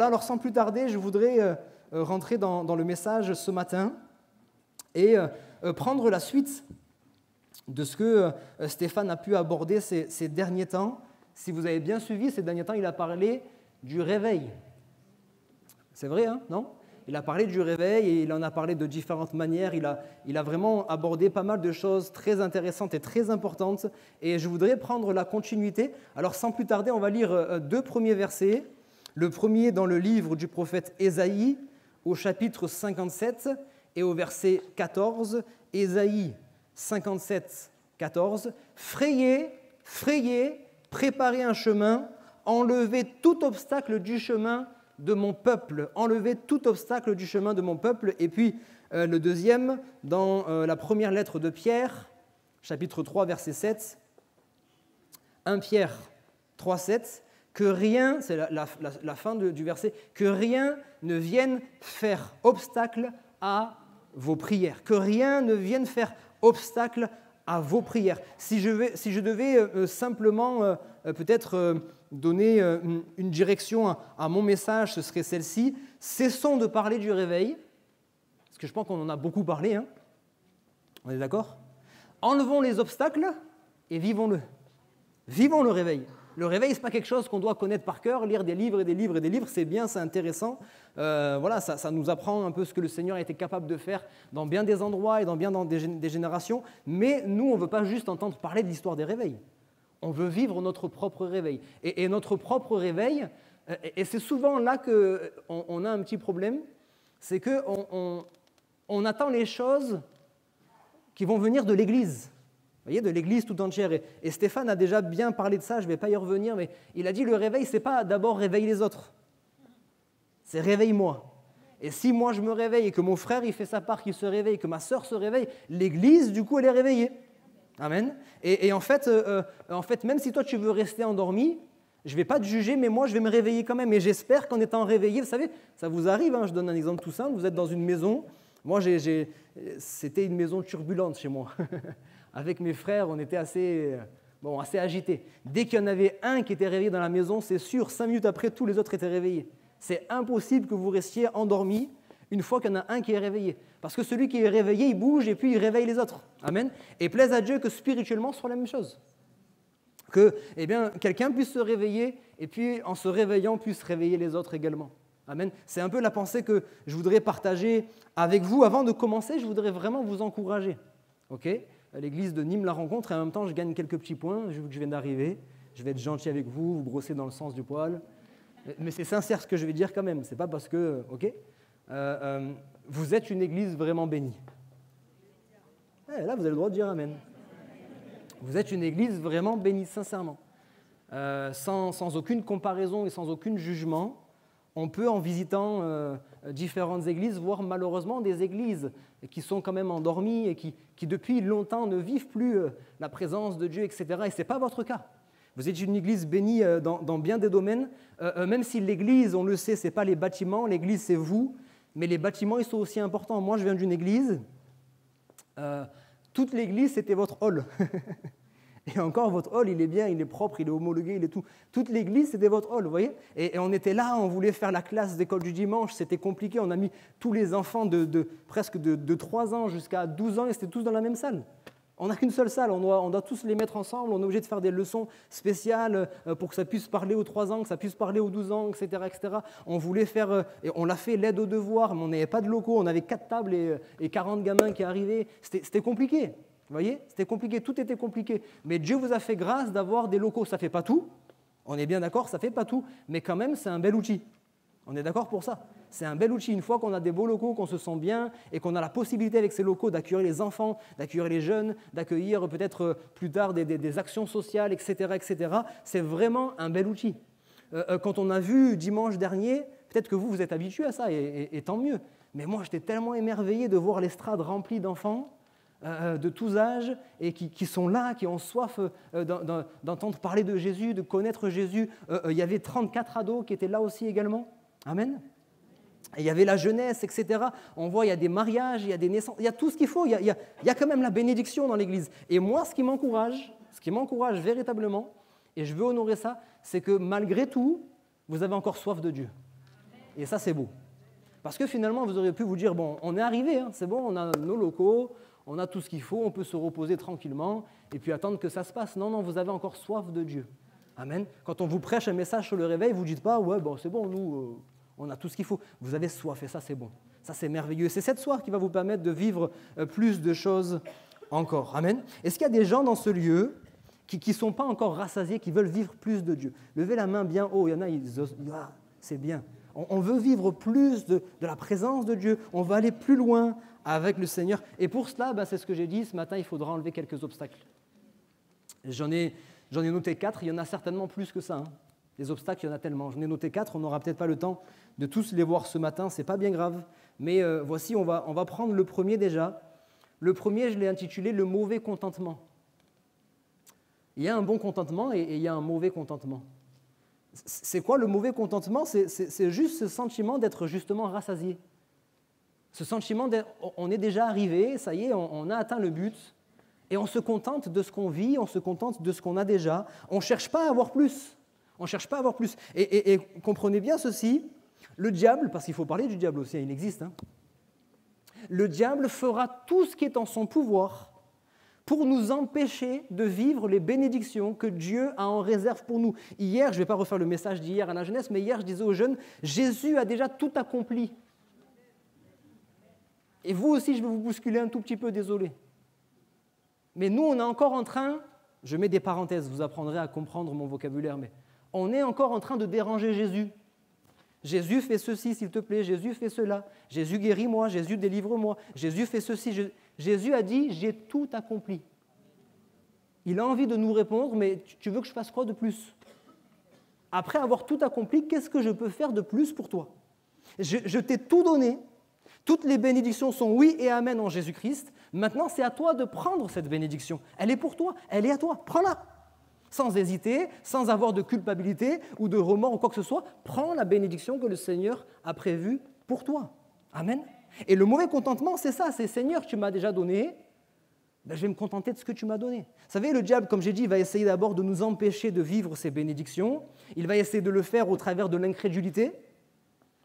voilà, alors sans plus tarder, je voudrais rentrer dans le message ce matin et prendre la suite de ce que Stéphane a pu aborder ces derniers temps. Si vous avez bien suivi, ces derniers temps, il a parlé du réveil. C'est vrai, hein, non ? Il a parlé du réveil et il en a parlé de différentes manières. Il a vraiment abordé pas mal de choses très intéressantes et très importantes. Et je voudrais prendre la continuité. Alors, sans plus tarder, on va lire 2 premiers versets. Le premier dans le livre du prophète Ésaïe, au chapitre 57 et au verset 14. Ésaïe 57, 14. « Frayez, frayez, préparez un chemin, enlevez tout obstacle du chemin de mon peuple, enlevez tout obstacle du chemin de mon peuple. » Et puis le deuxième, dans la première lettre de Pierre, chapitre 3, verset 7, 1 Pierre 3, 7, que rien, c'est la fin du verset, que rien ne vienne faire obstacle à vos prières, que rien ne vienne faire obstacle à vos prières. Si je devais simplement peut-être donner une direction à mon message, ce serait celle-ci. Cessons de parler du réveil, parce que je pense qu'on en a beaucoup parlé. Hein. On est d'accord ? Enlevons les obstacles et vivons-le. Vivons le réveil. Le réveil, ce n'est pas quelque chose qu'on doit connaître par cœur, lire des livres et des livres et des livres, c'est bien, c'est intéressant. Voilà, ça nous apprend un peu ce que le Seigneur a été capable de faire dans bien des endroits et dans bien des générations. Mais nous, on ne veut pas juste entendre parler de l'histoire des réveils. On veut vivre notre propre réveil. Et notre propre réveil, et c'est souvent là qu'on a un petit problème, c'est qu'on attend les choses qui vont venir de l'Église. Vous voyez, de l'Église tout entière. Et Stéphane a déjà bien parlé de ça, je ne vais pas y revenir, mais il a dit le réveil, ce n'est pas d'abord réveille les autres. C'est réveille-moi. Et si moi je me réveille et que mon frère il fait sa part, qu'il se réveille, que ma sœur se réveille, l'Église, du coup, elle est réveillée. Amen. Et en fait, même si toi tu veux rester endormi, je ne vais pas te juger, mais moi je vais me réveiller quand même. Et j'espère qu'en étant réveillé, vous savez, ça vous arrive, hein, je donne un exemple tout simple, vous êtes dans une maison, moi c'était une maison turbulente chez moi. Avec mes frères, on était assez agités. Dès qu'il y en avait un qui était réveillé dans la maison, c'est sûr, 5 minutes après, tous les autres étaient réveillés. C'est impossible que vous restiez endormi une fois qu'il y en a un qui est réveillé. Parce que celui qui est réveillé, il bouge et puis il réveille les autres. Amen. Et plaise à Dieu que spirituellement, ce soit la même chose. Que quelqu'un puisse se réveiller et puis en se réveillant, puisse réveiller les autres également. Amen. C'est un peu la pensée que je voudrais partager avec vous. Avant de commencer, je voudrais vraiment vous encourager. Ok ? L'église de Nîmes la rencontre et en même temps, je gagne quelques petits points. Vu que je viens d'arriver, je vais être gentil avec vous, vous brosser dans le sens du poil. Mais c'est sincère ce que je vais dire quand même. C'est pas parce que, ok, vous êtes une église vraiment bénie. Là, vous avez le droit de dire amen. Vous êtes une église vraiment bénie, sincèrement. Sans aucune comparaison et sans aucun jugement, on peut, en visitant différentes églises, voir malheureusement des églises qui sont quand même endormies et qui depuis longtemps ne vivent plus la présence de Dieu, etc. Et ce n'est pas votre cas. Vous êtes une église bénie dans bien des domaines, même si l'église, on le sait, ce n'est pas les bâtiments, l'église c'est vous, mais les bâtiments, ils sont aussi importants. Moi, je viens d'une église, toute l'église, c'était votre hall. Et encore, votre hall, il est bien, il est propre, il est homologué, il est tout. Toute l'église, c'était votre hall, vous voyez ? Et on était là, on voulait faire la classe d'école du dimanche, c'était compliqué. On a mis tous les enfants presque de 3 ans jusqu'à 12 ans, et c'était tous dans la même salle. On n'a qu'une seule salle, on doit tous les mettre ensemble, on est obligé de faire des leçons spéciales pour que ça puisse parler aux 3 ans, que ça puisse parler aux 12 ans, etc. etc. On voulait faire, et on l'a fait, l'aide aux devoirs, mais on n'avait pas de locaux, on avait 4 tables et 40 gamins qui arrivaient. C'était compliqué. Vous voyez, c'était compliqué, tout était compliqué. Mais Dieu vous a fait grâce d'avoir des locaux. Ça ne fait pas tout, on est bien d'accord, ça ne fait pas tout, mais quand même, c'est un bel outil. On est d'accord pour ça ? C'est un bel outil. Une fois qu'on a des beaux locaux, qu'on se sent bien et qu'on a la possibilité avec ces locaux d'accueillir les enfants, d'accueillir les jeunes, d'accueillir peut-être plus tard des actions sociales, etc., c'est vraiment un bel outil. Quand on a vu dimanche dernier, peut-être que vous êtes habitués à ça et tant mieux. Mais moi, j'étais tellement émerveillé de voir l'estrade remplie d'enfants de tous âges et qui sont là, qui ont soif d'entendre parler de Jésus, de connaître Jésus. Il y avait 34 ados qui étaient là aussi également. Amen. Et il y avait la jeunesse, etc. On voit, il y a des mariages, il y a des naissances, il y a tout ce qu'il faut. Il y a quand même la bénédiction dans l'Église. Et moi, ce qui m'encourage véritablement, et je veux honorer ça, c'est que malgré tout, vous avez encore soif de Dieu. Et ça, c'est beau. Parce que finalement, vous auriez pu vous dire, bon, on est arrivé, hein, c'est bon, on a nos locaux, on a tout ce qu'il faut, on peut se reposer tranquillement et puis attendre que ça se passe. Non, non, vous avez encore soif de Dieu. Amen. Quand on vous prêche un message sur le réveil, vous ne dites pas, ouais, bon, c'est bon, nous, on a tout ce qu'il faut. Vous avez soif et ça, c'est bon. Ça, c'est merveilleux. C'est cette soif qui va vous permettre de vivre plus de choses encore. Amen. Est-ce qu'il y a des gens dans ce lieu qui ne sont pas encore rassasiés, qui veulent vivre plus de Dieu? Levez la main bien haut. Il y en a, ils osent. Ah, c'est bien. On veut vivre plus de la présence de Dieu. On veut aller plus loin avec le Seigneur. Et pour cela, c'est ce que j'ai dit ce matin, il faudra enlever quelques obstacles. J'en ai noté 4, il y en a certainement plus que ça. Hein. Les obstacles, il y en a tellement. J'en ai noté 4, on n'aura peut-être pas le temps de tous les voir ce matin, ce n'est pas bien grave. Mais voici, on va prendre le premier déjà. Le premier, je l'ai intitulé « Le mauvais contentement ». Il y a un bon contentement et il y a un mauvais contentement. C'est quoi le mauvais contentement? C'est juste ce sentiment d'être justement rassasié. Ce sentiment on est déjà arrivé, ça y est, on a atteint le but, et on se contente de ce qu'on vit, on se contente de ce qu'on a déjà. On ne cherche pas à avoir plus. On cherche pas à avoir plus. Et comprenez bien ceci, le diable, parce qu'il faut parler du diable aussi, il existe, hein, le diable fera tout ce qui est en son pouvoir pour nous empêcher de vivre les bénédictions que Dieu a en réserve pour nous. Hier, je ne vais pas refaire le message d'hier à la jeunesse, mais hier, je disais aux jeunes, Jésus a déjà tout accompli. Et vous aussi, je vais vous bousculer un tout petit peu, désolé. Mais nous, on est encore en train, je mets des parenthèses, vous apprendrez à comprendre mon vocabulaire, mais on est encore en train de déranger Jésus. Jésus fait ceci, s'il te plaît, Jésus fait cela, Jésus guéris-moi, Jésus délivre-moi, Jésus fait ceci. Jésus a dit, j'ai tout accompli. Il a envie de nous répondre, mais tu veux que je fasse quoi de plus? Après avoir tout accompli, qu'est-ce que je peux faire de plus pour toi? Je t'ai tout donné, toutes les bénédictions sont oui et amen en Jésus-Christ. Maintenant, c'est à toi de prendre cette bénédiction. Elle est pour toi, elle est à toi, prends-la. Sans hésiter, sans avoir de culpabilité ou de remords ou quoi que ce soit, prends la bénédiction que le Seigneur a prévue pour toi. Amen. Et le mauvais contentement, c'est ça, c'est Seigneur, tu m'as déjà donné, je vais me contenter de ce que tu m'as donné. Vous savez, le diable, comme j'ai dit, il va essayer d'abord de nous empêcher de vivre ces bénédictions. Il va essayer de le faire au travers de l'incrédulité.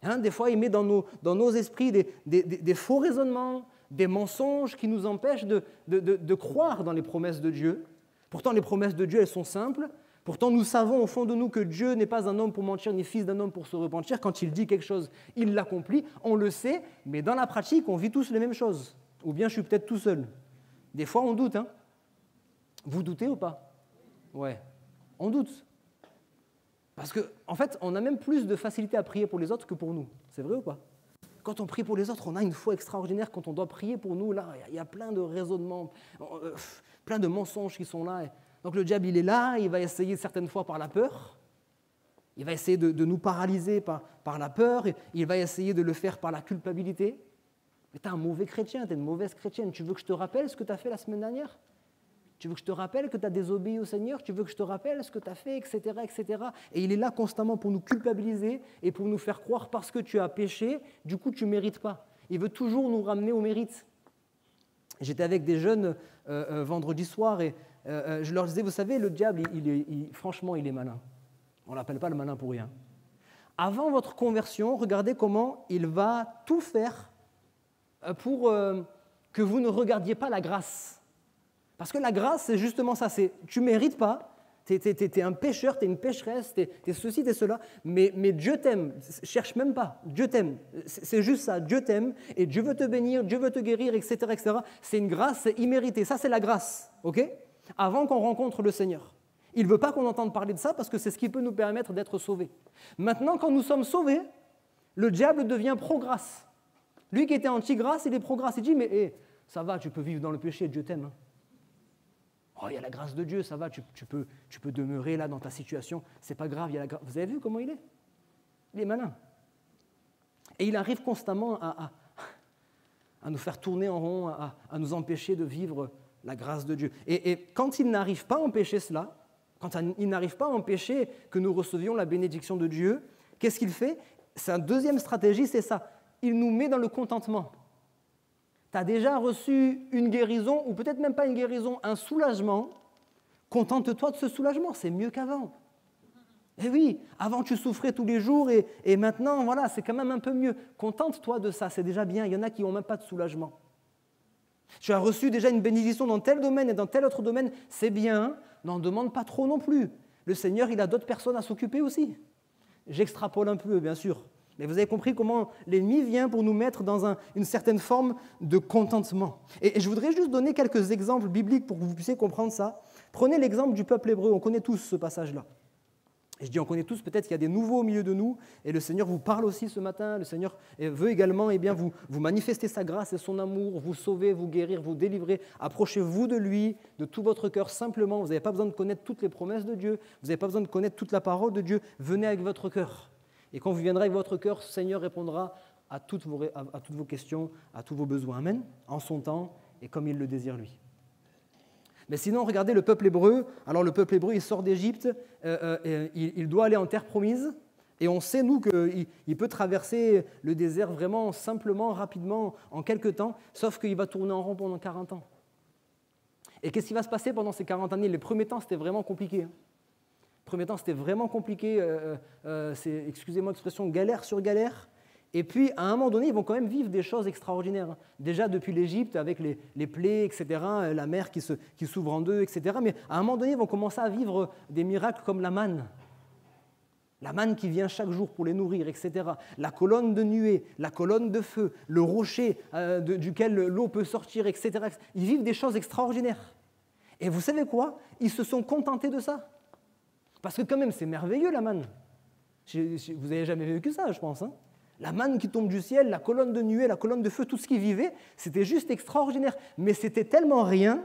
Hein, des fois, il met dans nos esprits des faux raisonnements, des mensonges qui nous empêchent de croire dans les promesses de Dieu. Pourtant, les promesses de Dieu, elles sont simples. Pourtant, nous savons au fond de nous que Dieu n'est pas un homme pour mentir, ni fils d'un homme pour se repentir. Quand il dit quelque chose, il l'accomplit. On le sait, mais dans la pratique, on vit tous les mêmes choses. Ou bien je suis peut-être tout seul. Des fois, on doute. Hein. Vous doutez ou pas? Ouais, on doute. Parce qu'en fait, on a même plus de facilité à prier pour les autres que pour nous. C'est vrai ou pas? Quand on prie pour les autres, on a une foi extraordinaire. Quand on doit prier pour nous, là, il y a plein de raisonnements, plein de mensonges qui sont là. Donc le diable, il est là, il va essayer certaines fois par la peur. Il va essayer de nous paralyser par la peur. Il va essayer de le faire par la culpabilité. Mais tu es un mauvais chrétien, tu es une mauvaise chrétienne. Tu veux que je te rappelle ce que tu as fait la semaine dernière? Tu veux que je te rappelle que tu as désobéi au Seigneur? Tu veux que je te rappelle ce que tu as fait, etc., etc. Et il est là constamment pour nous culpabiliser et pour nous faire croire parce que tu as péché, du coup tu ne mérites pas. Il veut toujours nous ramener au mérite. J'étais avec des jeunes vendredi soir et je leur disais, vous savez, le diable, franchement, il est malin. On ne l'appelle pas le malin pour rien. Avant votre conversion, regardez comment il va tout faire pour que vous ne regardiez pas la grâce. Parce que la grâce, c'est justement ça, tu ne mérites pas, tu es un pécheur, tu es une pécheresse, tu es ceci, tu es cela, mais Dieu t'aime, cherche même pas, Dieu t'aime, c'est juste ça, Dieu t'aime, et Dieu veut te bénir, Dieu veut te guérir, etc., etc. C'est une grâce, c'est immérité, ça c'est la grâce, ok? Avant qu'on rencontre le Seigneur. Il ne veut pas qu'on entende parler de ça parce que c'est ce qui peut nous permettre d'être sauvés. Maintenant, quand nous sommes sauvés, le diable devient pro-grâce. Lui qui était anti-grâce, il est pro-grâce. Il dit, mais ça va, tu peux vivre dans le péché, Dieu t'aime. Hein. Oh, il y a la grâce de Dieu, ça va, tu peux demeurer là dans ta situation, c'est pas grave, il y a la grâce. Vous avez vu comment il est? Il est malin. Et il arrive constamment à nous faire tourner en rond, à nous empêcher de vivre la grâce de Dieu. Et quand il n'arrive pas à empêcher cela, quand il n'arrive pas à empêcher que nous recevions la bénédiction de Dieu, qu'est-ce qu'il fait? Sa deuxième stratégie, c'est ça. Il nous met dans le contentement. Tu as déjà reçu une guérison, ou peut-être même pas une guérison, un soulagement. Contente-toi de ce soulagement, c'est mieux qu'avant. Eh oui, avant tu souffrais tous les jours et maintenant, voilà, c'est quand même un peu mieux. Contente-toi de ça, c'est déjà bien. Il y en a qui n'ont même pas de soulagement. Tu as reçu déjà une bénédiction dans tel domaine et dans tel autre domaine, c'est bien, n'en demande pas trop non plus. Le Seigneur, il a d'autres personnes à s'occuper aussi. J'extrapole un peu, bien sûr. Mais vous avez compris comment l'ennemi vient pour nous mettre dans une certaine forme de contentement. Et je voudrais juste donner quelques exemples bibliques pour que vous puissiez comprendre ça. Prenez l'exemple du peuple hébreu, on connaît tous ce passage-là. Et je dis on connaît tous, peut-être qu'il y a des nouveaux au milieu de nous, et le Seigneur vous parle aussi ce matin, le Seigneur veut également vous manifester sa grâce et son amour, vous sauver, vous guérir, vous délivrer. Approchez-vous de lui, de tout votre cœur, simplement. Vous n'avez pas besoin de connaître toutes les promesses de Dieu, vous n'avez pas besoin de connaître toute la parole de Dieu, venez avec votre cœur. Et quand vous viendrez avec votre cœur, le Seigneur répondra à toutes vos questions, à tous vos besoins. Amen. En son temps et comme il le désire lui. Mais sinon, regardez le peuple hébreu. Alors le peuple hébreu, il sort d'Égypte, il doit aller en terre promise. Et on sait, nous, qu'il peut traverser le désert vraiment simplement, rapidement, en quelques temps, sauf qu'il va tourner en rond pendant 40 ans. Et qu'est-ce qui va se passer pendant ces 40 années? Les premiers temps, c'était vraiment compliqué. Premier temps, c'était vraiment compliqué, c'est, excusez-moi l'expression, galère sur galère. Et puis, à un moment donné, ils vont quand même vivre des choses extraordinaires. Déjà depuis l'Égypte, avec les plaies, etc., la mer qui s'ouvre en deux, etc. Mais à un moment donné, ils vont commencer à vivre des miracles comme la manne. La manne qui vient chaque jour pour les nourrir, etc. La colonne de nuée, la colonne de feu, le rocher duquel l'eau peut sortir, etc. Ils vivent des choses extraordinaires. Et vous savez quoi? Ils se sont contentés de ça. Parce que quand même, c'est merveilleux la manne. Vous n'avez jamais vécu ça, je pense. Hein, la manne qui tombe du ciel, la colonne de nuée, la colonne de feu, tout ce qui vivait, c'était juste extraordinaire. Mais c'était tellement rien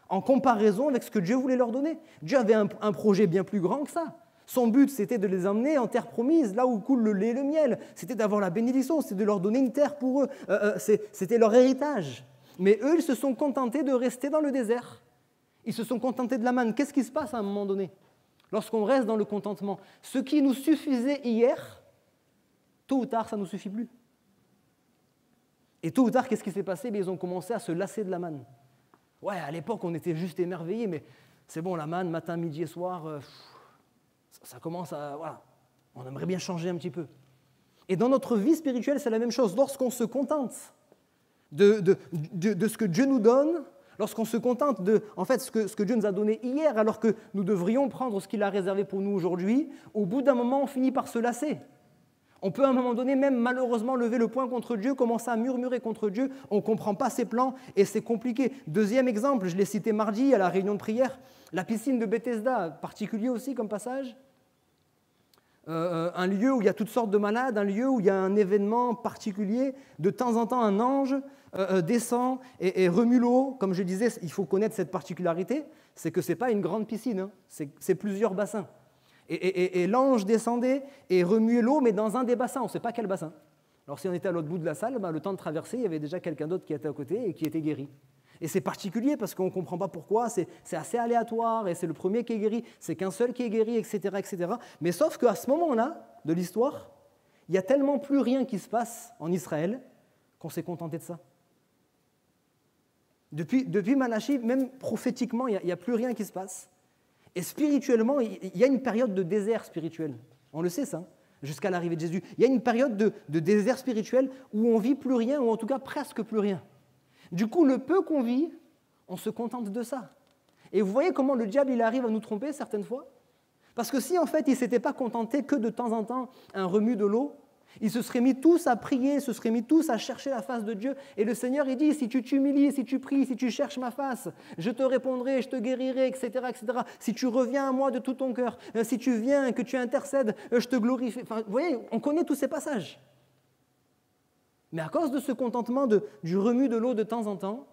en comparaison avec ce que Dieu voulait leur donner. Dieu avait un projet bien plus grand que ça. Son but, c'était de les emmener en terre promise, là où coule le lait et le miel. C'était d'avoir la bénédiction, c'était de leur donner une terre pour eux. C'était leur héritage. Mais eux, ils se sont contentés de rester dans le désert. Ils se sont contentés de la manne. Qu'est-ce qui se passe à un moment donné ? Lorsqu'on reste dans le contentement, ce qui nous suffisait hier, tôt ou tard, ça ne nous suffit plus. Et tôt ou tard, qu'est-ce qui s'est passé ? Ils ont commencé à se lasser de la manne. Ouais, à l'époque, on était juste émerveillés, mais c'est bon, la manne, matin, midi et soir, ça commence à... Voilà, on aimerait bien changer un petit peu. Et dans notre vie spirituelle, c'est la même chose. Lorsqu'on se contente de ce que Dieu nous donne, lorsqu'on se contente de ce que Dieu nous a donné hier, alors que nous devrions prendre ce qu'il a réservé pour nous aujourd'hui, au bout d'un moment, on finit par se lasser. On peut à un moment donné même malheureusement lever le poing contre Dieu, commencer à murmurer contre Dieu, on ne comprend pas ses plans et c'est compliqué. Deuxième exemple, je l'ai cité mardi à la réunion de prière, la piscine de Bethesda, particulier aussi comme passage. Un lieu où il y a toutes sortes de malades, un lieu où il y a un événement particulier, de temps en temps un ange descend et remue l'eau. Comme je disais, il faut connaître cette particularité, c'est que ce n'est pas une grande piscine, hein, c'est plusieurs bassins. Et l'ange descendait et remuait l'eau, mais dans un des bassins, on ne sait pas quel bassin. Alors si on était à l'autre bout de la salle, le temps de traverser, il y avait déjà quelqu'un d'autre qui était à côté et qui était guéri. Et c'est particulier parce qu'on ne comprend pas pourquoi, c'est assez aléatoire, et c'est le premier qui est guéri, c'est qu'un seul qui est guéri, etc., etc. Mais sauf qu'à ce moment-là de l'histoire, il n'y a tellement plus rien qui se passe en Israël qu'on s'est contenté de ça. Depuis Malachie, même prophétiquement, il n'y a plus rien qui se passe. Et spirituellement, il y a une période de désert spirituel. On le sait ça, jusqu'à l'arrivée de Jésus. Il y a une période de désert spirituel où on ne vit plus rien, ou en tout cas presque plus rien. Du coup, le peu qu'on vit, on se contente de ça. Et vous voyez comment le diable il arrive à nous tromper certaines fois ? Parce que si en fait il ne s'était pas contenté que de temps en temps un remue de l'eau, ils se seraient mis tous à prier, ils se seraient mis tous à chercher la face de Dieu. Et le Seigneur il dit, si tu t'humilies, si tu pries, si tu cherches ma face, je te répondrai, je te guérirai, etc., etc. Si tu reviens à moi de tout ton cœur, si tu viens, que tu intercèdes, je te glorifie. Enfin, vous voyez, on connaît tous ces passages. Mais à cause de ce contentement du remue de l'eau de temps en temps,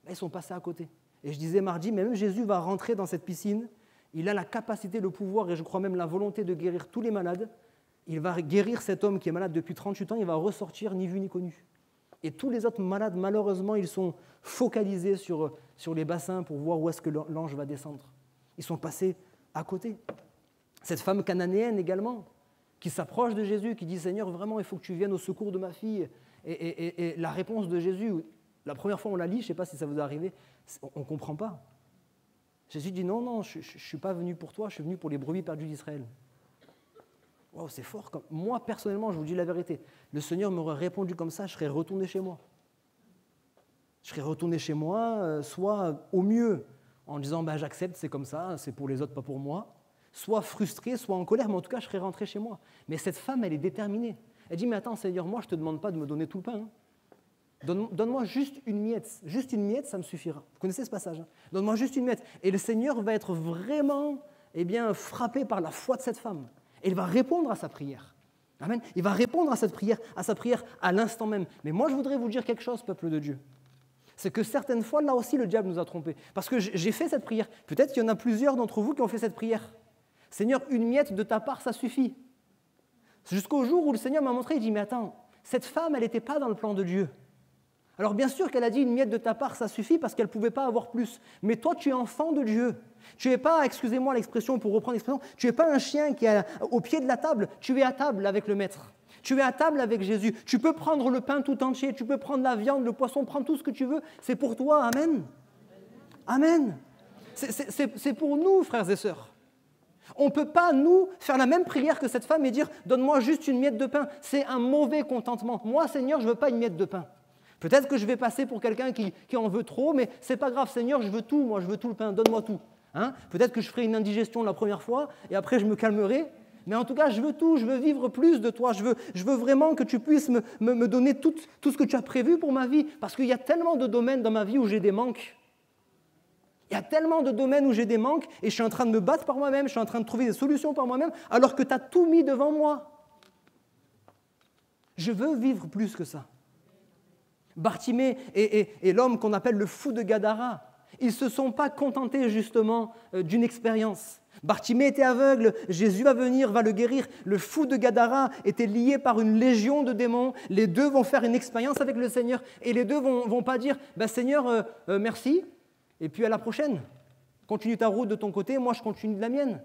ils sont passés à côté. Et je disais mardi, même Jésus va rentrer dans cette piscine, il a la capacité, le pouvoir et je crois même la volonté de guérir tous les malades. Il va guérir cet homme qui est malade depuis 38 ans, il va ressortir ni vu ni connu. Et tous les autres malades, malheureusement, ils sont focalisés sur les bassins pour voir où est-ce que l'ange va descendre. Ils sont passés à côté. Cette femme cananéenne également, qui s'approche de Jésus, qui dit « Seigneur, vraiment, il faut que tu viennes au secours de ma fille ». Et la réponse de Jésus, la première fois on la lit, je ne sais pas si ça vous est arrivé, on ne comprend pas. Jésus dit « Non, je ne suis pas venu pour toi, je suis venu pour les brebis perdues d'Israël ». Wow, c'est fort. Moi, personnellement, je vous dis la vérité, le Seigneur m'aurait répondu comme ça, je serais retourné chez moi. Je serais retourné chez moi, soit au mieux, en disant j'accepte, c'est comme ça, c'est pour les autres, pas pour moi, soit frustré, soit en colère, mais en tout cas, je serais rentré chez moi. Mais cette femme, elle est déterminée. Elle dit, mais attends, Seigneur, moi, je ne te demande pas de me donner tout le pain. Donne-moi juste une miette, ça me suffira. Vous connaissez ce passage, hein? Donne-moi juste une miette. Et le Seigneur va être vraiment frappé par la foi de cette femme. Et il va répondre à sa prière. Amen. Il va répondre à sa prière à l'instant même. Mais moi, je voudrais vous dire quelque chose, peuple de Dieu. C'est que certaines fois, là aussi, le diable nous a trompés. Parce que j'ai fait cette prière. Peut-être qu'il y en a plusieurs d'entre vous qui ont fait cette prière. Seigneur, une miette de ta part, ça suffit. Jusqu'au jour où le Seigneur m'a montré, il dit, mais attends, cette femme, elle n'était pas dans le plan de Dieu. Alors bien sûr qu'elle a dit, une miette de ta part, ça suffit parce qu'elle ne pouvait pas avoir plus. Mais toi, tu es enfant de Dieu. Tu n'es pas, excusez-moi l'expression, pour reprendre l'expression, tu n'es pas un chien qui est au pied de la table, tu es à table avec le maître. Tu es à table avec Jésus. Tu peux prendre le pain tout entier, tu peux prendre la viande, le poisson, prendre tout ce que tu veux. C'est pour toi, amen. Amen. C'est pour nous, frères et sœurs. On ne peut pas, nous, faire la même prière que cette femme et dire « Donne-moi juste une miette de pain ». C'est un mauvais contentement. Moi, Seigneur, je ne veux pas une miette de pain. Peut-être que je vais passer pour quelqu'un qui en veut trop, mais ce n'est pas grave, Seigneur, je veux tout, moi, je veux tout le pain, donne-moi tout. Hein? Peut-être que je ferai une indigestion la première fois, et après je me calmerai, mais en tout cas, je veux tout, je veux vivre plus de toi, je veux vraiment que tu puisses me donner tout ce que tu as prévu pour ma vie, parce qu'il y a tellement de domaines dans ma vie où j'ai des manques. Il y a tellement de domaines où j'ai des manques, et je suis en train de me battre par moi-même, je suis en train de trouver des solutions par moi-même, alors que tu as tout mis devant moi. Je veux vivre plus que ça. Bartimée et l'homme qu'on appelle le fou de Gadara, ils ne se sont pas contentés justement d'une expérience. Bartimée était aveugle, Jésus va venir, va le guérir. Le fou de Gadara était lié par une légion de démons. Les deux vont faire une expérience avec le Seigneur et les deux vont pas dire Seigneur, merci, et puis à la prochaine. Continue ta route de ton côté, moi je continue de la mienne.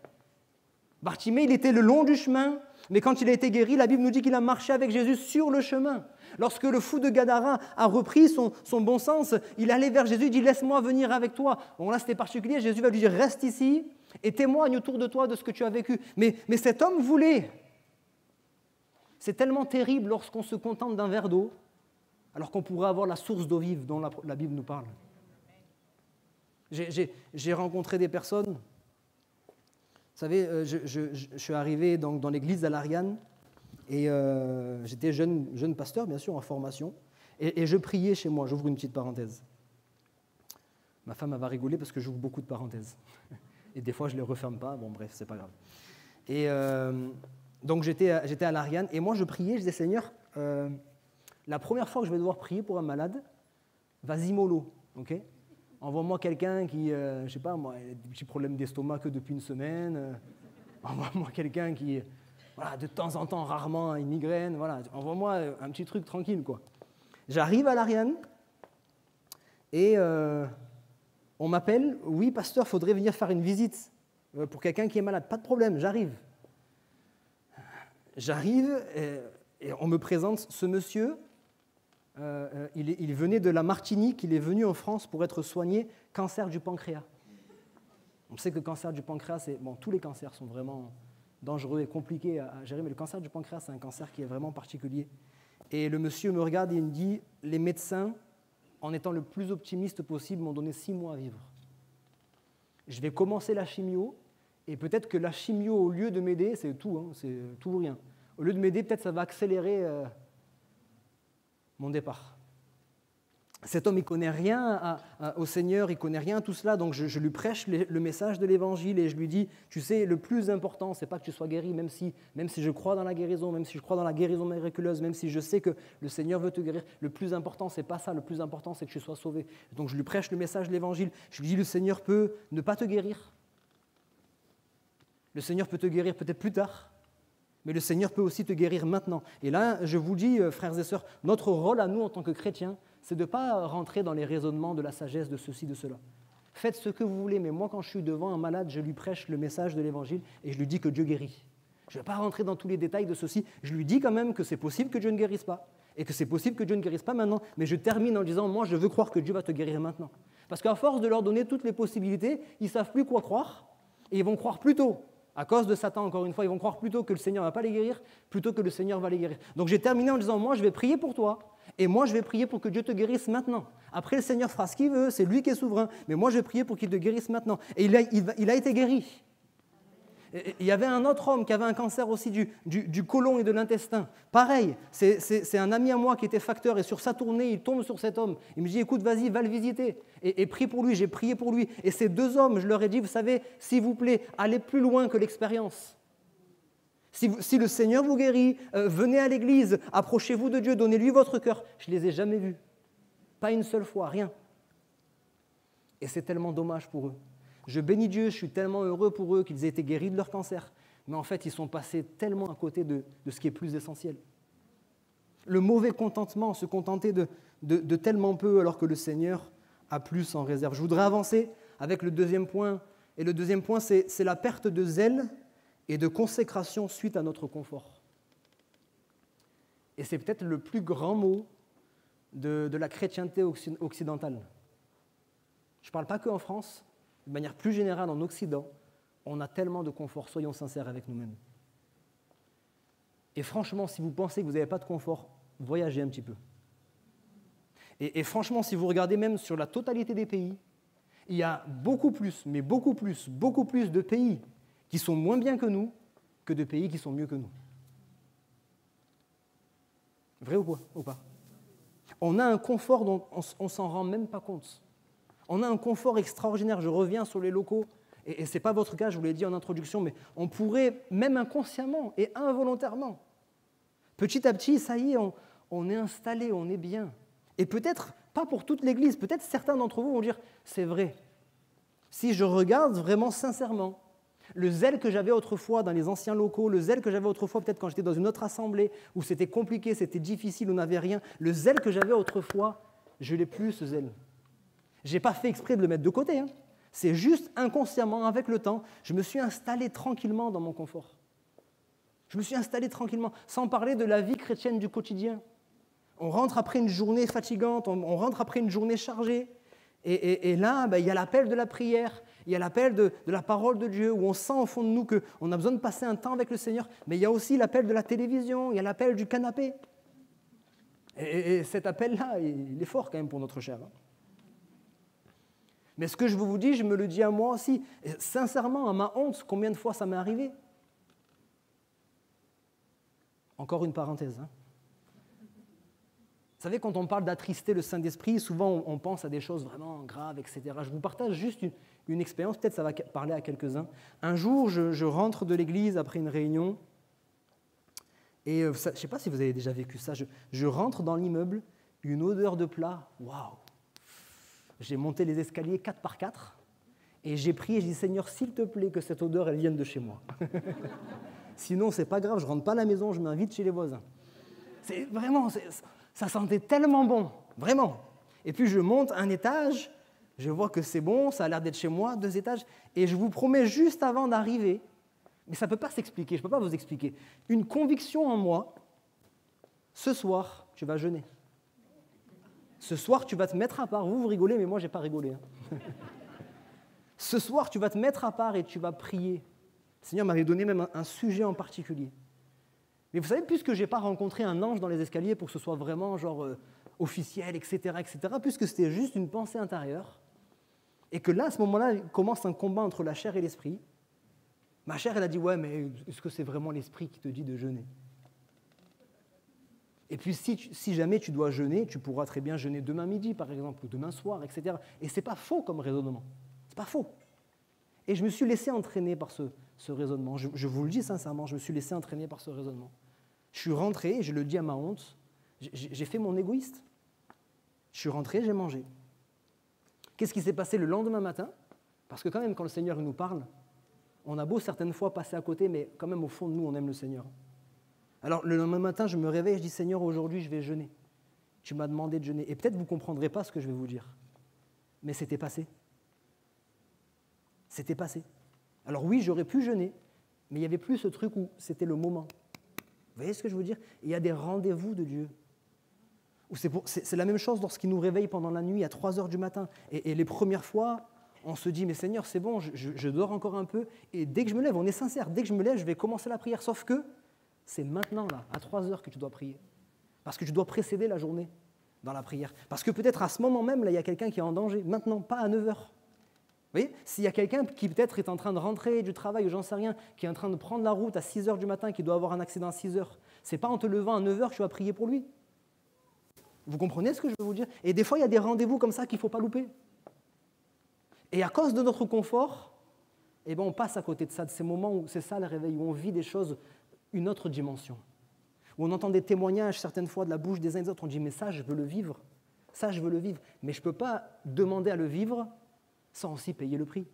Bartimée, il était le long du chemin, mais quand il a été guéri, la Bible nous dit qu'il a marché avec Jésus sur le chemin. Lorsque le fou de Gadara a repris son bon sens, il allait vers Jésus, il dit « Laisse-moi venir avec toi ». Bon là c'était particulier, Jésus va lui dire « Reste ici et témoigne autour de toi de ce que tu as vécu ». Mais cet homme voulait. C'est tellement terrible lorsqu'on se contente d'un verre d'eau, alors qu'on pourrait avoir la source d'eau vive dont la Bible nous parle. J'ai rencontré des personnes. Vous savez, je suis arrivé dans l'église d'Alariane et j'étais jeune pasteur, bien sûr, en formation, et je priais chez moi. J'ouvre une petite parenthèse. Ma femme va rigoler parce que j'ouvre beaucoup de parenthèses. Et des fois, je ne les referme pas. Bon, bref, c'est pas grave. Et donc, j'étais à l'Ariane et moi, je priais, je disais, Seigneur, la première fois que je vais devoir prier pour un malade, vas-y mollo, ok ? Envoie-moi quelqu'un qui, je ne sais pas, moi, a des petits problèmes d'estomac que depuis une semaine. Envoie-moi quelqu'un qui, voilà, de temps en temps, rarement, a une migraine. Voilà. Envoie-moi un petit truc tranquille, quoi. J'arrive à l'Ariane et on m'appelle. Oui, pasteur, il faudrait venir faire une visite pour quelqu'un qui est malade. Pas de problème, j'arrive. J'arrive et on me présente ce monsieur. Il venait de la Martinique, il est venu en France pour être soigné cancer du pancréas. On sait que le cancer du pancréas, tous les cancers sont vraiment dangereux et compliqués à gérer, mais le cancer du pancréas, c'est un cancer qui est vraiment particulier. Et le monsieur me regarde et il me dit, les médecins, en étant le plus optimiste possible, m'ont donné 6 mois à vivre. Je vais commencer la chimio, et peut-être que la chimio, au lieu de m'aider, c'est tout, hein, c'est tout ou rien. Au lieu de m'aider, peut-être ça va accélérer mon départ. Cet homme, il ne connaît rien au Seigneur, il ne connaît rien à tout cela, donc je lui prêche le message de l'Évangile et je lui dis, tu sais, le plus important, ce n'est pas que tu sois guéri, même si je crois dans la guérison, même si je crois dans la guérison miraculeuse, même si je sais que le Seigneur veut te guérir, le plus important, ce n'est pas ça, le plus important, c'est que tu sois sauvé. Donc je lui prêche le message de l'Évangile, je lui dis, le Seigneur peut ne pas te guérir, le Seigneur peut te guérir peut-être plus tard, mais le Seigneur peut aussi te guérir maintenant. Et là, je vous dis, frères et sœurs, notre rôle à nous en tant que chrétiens, c'est de ne pas rentrer dans les raisonnements de la sagesse de ceci, de cela. Faites ce que vous voulez, mais moi, quand je suis devant un malade, je lui prêche le message de l'Évangile et je lui dis que Dieu guérit. Je ne vais pas rentrer dans tous les détails de ceci. Je lui dis quand même que c'est possible que Dieu ne guérisse pas et que c'est possible que Dieu ne guérisse pas maintenant, mais je termine en disant, moi, je veux croire que Dieu va te guérir maintenant. Parce qu'à force de leur donner toutes les possibilités, ils ne savent plus quoi croire et ils vont croire plus tôt. À cause de Satan, encore une fois, ils vont croire plutôt que le Seigneur ne va pas les guérir, plutôt que le Seigneur va les guérir. Donc j'ai terminé en disant, moi je vais prier pour toi, et moi je vais prier pour que Dieu te guérisse maintenant. Après le Seigneur fera ce qu'il veut, c'est lui qui est souverain, mais moi je vais prier pour qu'il te guérisse maintenant. Et il a été guéri. Et il y avait un autre homme qui avait un cancer aussi du côlon et de l'intestin. Pareil, c'est un ami à moi qui était facteur, et sur sa tournée, il tombe sur cet homme. Il me dit, écoute, vas-y, va le visiter, et prie pour lui. J'ai prié pour lui. Et ces deux hommes, je leur ai dit, vous savez, s'il vous plaît, allez plus loin que l'expérience. Si le Seigneur vous guérit, venez à l'église, approchez-vous de Dieu, donnez-lui votre cœur. Je ne les ai jamais vus. Pas une seule fois, rien. Et c'est tellement dommage pour eux. Je bénis Dieu, je suis tellement heureux pour eux qu'ils aient été guéris de leur cancer. Mais en fait, ils sont passés tellement à côté de ce qui est plus essentiel. Le mauvais contentement, se contenter de tellement peu alors que le Seigneur a plus en réserve. Je voudrais avancer avec le deuxième point. Et le deuxième point, c'est la perte de zèle et de consécration suite à notre confort. Et c'est peut-être le plus grand mot de la chrétienté occidentale. Je ne parle pas qu'en France. De manière plus générale, en Occident, on a tellement de confort, soyons sincères avec nous-mêmes. Et franchement, si vous pensez que vous n'avez pas de confort, voyagez un petit peu. Et franchement, si vous regardez même sur la totalité des pays, il y a beaucoup plus de pays qui sont moins bien que nous que de pays qui sont mieux que nous. Vrai ou pas? On a un confort dont on ne s'en rend même pas compte. On a un confort extraordinaire. Je reviens sur les locaux, et ce n'est pas votre cas, je vous l'ai dit en introduction, mais on pourrait, même inconsciemment et involontairement, petit à petit, ça y est, on est installé, on est bien. Et peut-être, pas pour toute l'Église, peut-être certains d'entre vous vont dire, c'est vrai. Si je regarde vraiment sincèrement, le zèle que j'avais autrefois dans les anciens locaux, le zèle que j'avais autrefois peut-être quand j'étais dans une autre assemblée, où c'était compliqué, c'était difficile, on n'avait rien, le zèle que j'avais autrefois, je ne l'ai plus, ce zèle. Je n'ai pas fait exprès de le mettre de côté. C'est juste inconsciemment, avec le temps, je me suis installé tranquillement dans mon confort. Je me suis installé tranquillement, sans parler de la vie chrétienne du quotidien. On rentre après une journée fatigante, on rentre après une journée chargée, et là, il y a l'appel de la prière, il y a l'appel de la parole de Dieu, où on sent au fond de nous qu'on a besoin de passer un temps avec le Seigneur, mais il y a aussi l'appel de la télévision, il y a l'appel du canapé. Et cet appel-là, il est fort quand même pour notre chair. Mais ce que je vous dis, je me le dis à moi aussi. Et sincèrement, à ma honte, combien de fois ça m'est arrivé? Encore une parenthèse. Vous savez, quand on parle d'attrister le Saint-Esprit, souvent on pense à des choses vraiment graves, etc. Je vous partage juste une expérience, peut-être ça va parler à quelques-uns. Un jour, je rentre de l'église après une réunion, et je ne sais pas si vous avez déjà vécu ça, je rentre dans l'immeuble, une odeur de plat, waouh! J'ai monté les escaliers 4 par 4 et j'ai prié, je dis Seigneur, s'il te plaît, que cette odeur, elle vienne de chez moi. Sinon, c'est pas grave, je rentre pas à la maison, je m'invite chez les voisins. C'est vraiment, ça sentait tellement bon, vraiment. Et puis je monte un étage, je vois que c'est bon, ça a l'air d'être chez moi, 2 étages, et je vous promets, juste avant d'arriver, mais ça ne peut pas s'expliquer, je ne peux pas vous expliquer, une conviction en moi, ce soir, tu vas jeûner. Ce soir, tu vas te mettre à part. Vous rigolez, mais moi, je n'ai pas rigolé. Ce soir, tu vas te mettre à part et tu vas prier. Le Seigneur m'avait donné même un sujet en particulier. Mais vous savez, puisque je n'ai pas rencontré un ange dans les escaliers pour que ce soit vraiment officiel, etc., puisque c'était juste une pensée intérieure, et que là, à ce moment-là, commence un combat entre la chair et l'esprit, ma chair, elle a dit, ouais, mais est-ce que c'est vraiment l'esprit qui te dit de jeûner? Et puis, si jamais tu dois jeûner, tu pourras très bien jeûner demain midi, par exemple, ou demain soir, etc. Et ce n'est pas faux comme raisonnement. Ce n'est pas faux. Et je me suis laissé entraîner par ce raisonnement. Je vous le dis sincèrement, je me suis laissé entraîner par ce raisonnement. Je suis rentré, et je le dis à ma honte, j'ai fait mon égoïste. Je suis rentré, j'ai mangé. Qu'est-ce qui s'est passé le lendemain matin? Parce que quand même, quand le Seigneur nous parle, on a beau certaines fois passer à côté, mais quand même, au fond de nous, on aime le Seigneur. Alors, le lendemain matin, je me réveille et je dis, Seigneur, aujourd'hui, je vais jeûner. Tu m'as demandé de jeûner. Et peut-être vous ne comprendrez pas ce que je vais vous dire. Mais c'était passé. C'était passé. Alors oui, j'aurais pu jeûner, mais il n'y avait plus ce truc où c'était le moment. Vous voyez ce que je veux dire? Il y a des rendez-vous de Dieu. C'est la même chose lorsqu'il nous réveille pendant la nuit à 3 heures du matin. Et les premières fois, on se dit, mais Seigneur, c'est bon, je dors encore un peu, et dès que je me lève, on est sincère, dès que je me lève, je vais commencer la prière, sauf que c'est maintenant, là, à 3 heures que tu dois prier, parce que tu dois précéder la journée dans la prière, parce que peut-être à ce moment même, là, il y a quelqu'un qui est en danger, maintenant, pas à 9 heures. Vous voyez, s'il y a quelqu'un qui peut-être est en train de rentrer du travail, ou j'en sais rien, qui est en train de prendre la route à 6 heures du matin, qui doit avoir un accident à 6 heures, c'est pas en te levant à 9 heures que tu vas prier pour lui. Vous comprenez ce que je veux vous dire? Et des fois, il y a des rendez-vous comme ça qu'il ne faut pas louper. Et à cause de notre confort, eh ben, on passe à côté de ça, de ces moments où c'est ça le réveil, où on vit des choses, une autre dimension. Où on entend des témoignages certaines fois de la bouche des uns et des autres, on dit mais ça je veux le vivre, ça je veux le vivre, mais je ne peux pas demander à le vivre sans aussi payer le prix.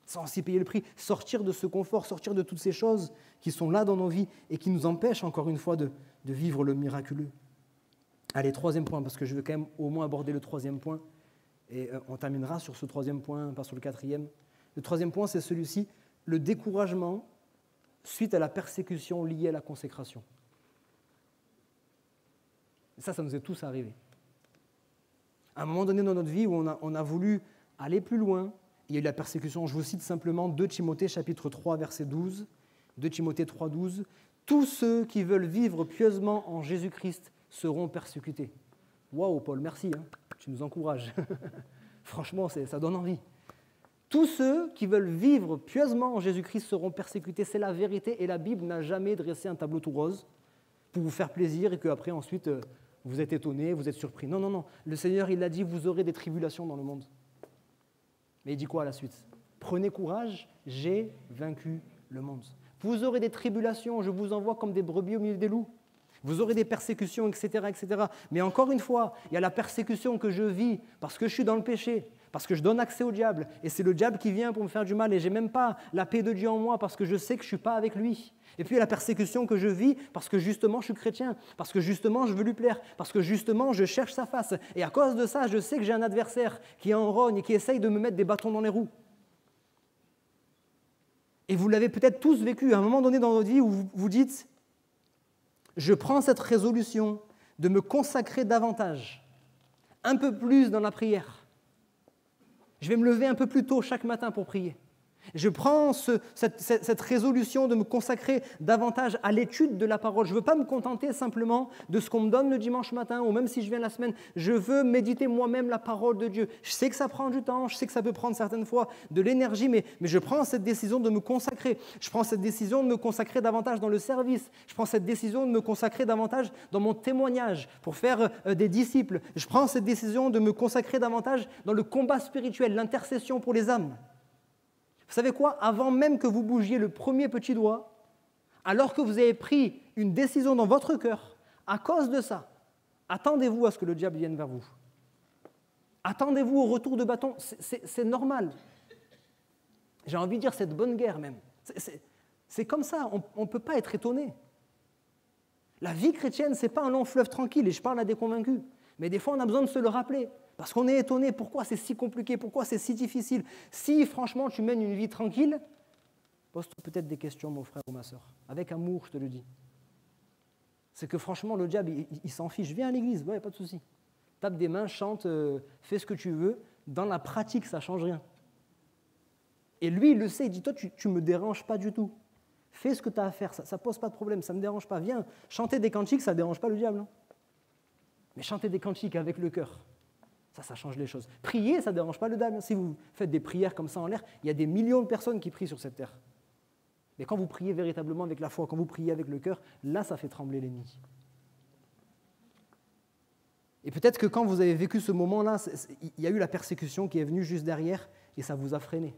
Sans aussi payer le prix, sortir de ce confort, sortir de toutes ces choses qui sont là dans nos vies et qui nous empêchent encore une fois de vivre le miraculeux. Allez, 3e point, parce que je veux quand même au moins aborder le 3e point, et on terminera sur ce 3e point, pas sur le 4e. Le 3e point, c'est celui-ci, le découragement suite à la persécution liée à la consécration. Et ça nous est tous arrivé. À un moment donné dans notre vie où on a voulu aller plus loin, il y a eu la persécution. Je vous cite simplement 2 Timothée chapitre 3, verset 12. 2 Timothée 3, 12. « Tous ceux qui veulent vivre pieusement en Jésus-Christ seront persécutés. » Waouh, Paul, merci, hein, tu nous encourages. Franchement, ça donne envie. Tous ceux qui veulent vivre pieusement en Jésus-Christ seront persécutés. C'est la vérité et la Bible n'a jamais dressé un tableau tout rose pour vous faire plaisir et qu'après, ensuite, vous êtes étonné, vous êtes surpris. Non, non, non. Le Seigneur, il a dit, vous aurez des tribulations dans le monde. Mais il dit quoi à la suite? Prenez courage, j'ai vaincu le monde. Vous aurez des tribulations, je vous envoie comme des brebis au milieu des loups. Vous aurez des persécutions, etc., etc. Mais encore une fois, il y a la persécution que je vis parce que je suis dans le péché, parce que je donne accès au diable. Et c'est le diable qui vient pour me faire du mal. Et je n'ai même pas la paix de Dieu en moi parce que je sais que je ne suis pas avec lui. Et puis il y a la persécution que je vis parce que justement je suis chrétien, parce que justement je veux lui plaire, parce que justement je cherche sa face. Et à cause de ça, je sais que j'ai un adversaire qui est en rogne et qui essaye de me mettre des bâtons dans les roues. Et vous l'avez peut-être tous vécu à un moment donné dans votre vie où vous vous dites « Je prends cette résolution de me consacrer davantage, un peu plus dans la prière. Je vais me lever un peu plus tôt chaque matin pour prier. Je prends cette résolution de me consacrer davantage à l'étude de la parole. Je ne veux pas me contenter simplement de ce qu'on me donne le dimanche matin ou même si je viens la semaine. Je veux méditer moi-même la parole de Dieu. Je sais que ça prend du temps, je sais que ça peut prendre certaines fois de l'énergie, mais je prends cette décision de me consacrer. Je prends cette décision de me consacrer davantage dans le service. Je prends cette décision de me consacrer davantage dans mon témoignage pour faire des disciples. Je prends cette décision de me consacrer davantage dans le combat spirituel, l'intercession pour les âmes. Vous savez quoi? Avant même que vous bougiez le premier petit doigt, alors que vous avez pris une décision dans votre cœur, à cause de ça, attendez-vous à ce que le diable vienne vers vous. Attendez-vous au retour de bâton, c'est normal. J'ai envie de dire, c'est de bonne guerre même. C'est comme ça, on ne peut pas être étonné. La vie chrétienne, ce n'est pas un long fleuve tranquille, et je parle à des convaincus. Mais des fois, on a besoin de se le rappeler. Parce qu'on est étonné, pourquoi c'est si compliqué, pourquoi c'est si difficile. Si franchement tu mènes une vie tranquille, pose-toi peut-être des questions, mon frère ou ma soeur. Avec amour, je te le dis. C'est que franchement, le diable, il s'en fiche. Viens à l'église, ouais, pas de souci. Tape des mains, chante, fais ce que tu veux. Dans la pratique, ça ne change rien. Et lui, il le sait, il dit, toi, tu ne me déranges pas du tout. Fais ce que tu as à faire, ça ne pose pas de problème, ça ne me dérange pas. Viens, chanter des cantiques, ça ne dérange pas le diable. Hein. Mais chanter des cantiques avec le cœur, ça change les choses. Prier, ça ne dérange pas le diable. Si vous faites des prières comme ça en l'air, il y a des millions de personnes qui prient sur cette terre. Mais quand vous priez véritablement avec la foi, quand vous priez avec le cœur, là, ça fait trembler l'ennemi. Et peut-être que quand vous avez vécu ce moment-là, il y a eu la persécution qui est venue juste derrière et ça vous a freiné.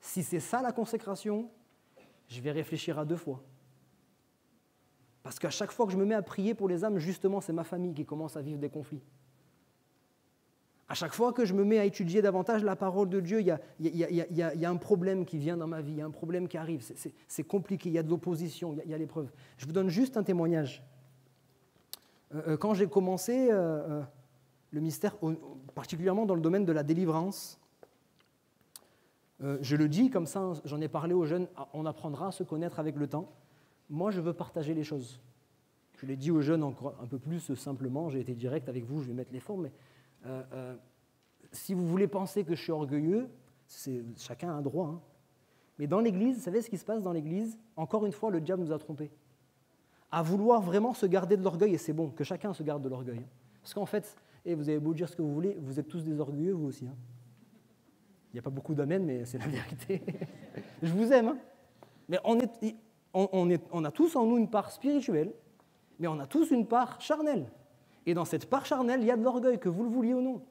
Si c'est ça la consécration, je vais réfléchir à 2 fois. Parce qu'à chaque fois que je me mets à prier pour les âmes, justement, c'est ma famille qui commence à vivre des conflits. À chaque fois que je me mets à étudier davantage la parole de Dieu, il y a un problème qui vient dans ma vie, il y a un problème qui arrive, c'est compliqué, il y a de l'opposition, il y a l'épreuve. Je vous donne juste un témoignage. Quand j'ai commencé le mystère, particulièrement dans le domaine de la délivrance, je le dis comme ça, j'en ai parlé aux jeunes, on apprendra à se connaître avec le temps. Moi, je veux partager les choses. Je l'ai dit aux jeunes encore un peu plus simplement, j'ai été direct avec vous, je vais mettre les formes, mais si vous voulez penser que je suis orgueilleux, chacun a un droit. Hein. Mais dans l'Église, vous savez ce qui se passe dans l'Église? Encore une fois, le diable nous a trompés. À vouloir vraiment se garder de l'orgueil, et c'est bon, que chacun se garde de l'orgueil. Hein. Parce qu'en fait, vous avez beau dire ce que vous voulez, vous êtes tous des orgueilleux, vous aussi. Hein. Il n'y a pas beaucoup d'amen, mais c'est la vérité. Je vous aime. Hein. Mais on a tous en nous une part spirituelle, mais on a tous une part charnelle. Et dans cette part charnelle, il y a de l'orgueil, que vous le vouliez ou non.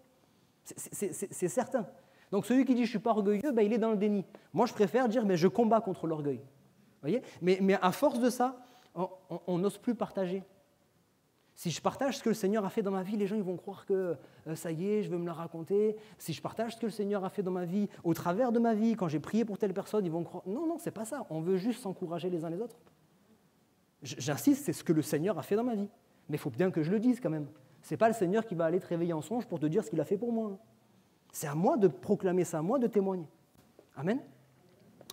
C'est certain. Donc celui qui dit « je ne suis pas orgueilleux », il est dans le déni. Moi, je préfère dire « mais je combats contre l'orgueil ». Voyez ? Mais à force de ça, on n'ose plus partager. Si je partage ce que le Seigneur a fait dans ma vie, les gens ils vont croire que ça y est, je vais me le raconter. Si je partage ce que le Seigneur a fait dans ma vie, au travers de ma vie, quand j'ai prié pour telle personne, ils vont croire. Non, c'est pas ça. On veut juste s'encourager les uns les autres. J'insiste, c'est ce que le Seigneur a fait dans ma vie. Mais il faut bien que je le dise quand même. Ce n'est pas le Seigneur qui va aller te réveiller en songe pour te dire ce qu'il a fait pour moi. C'est à moi de proclamer ça, à moi de témoigner. Amen.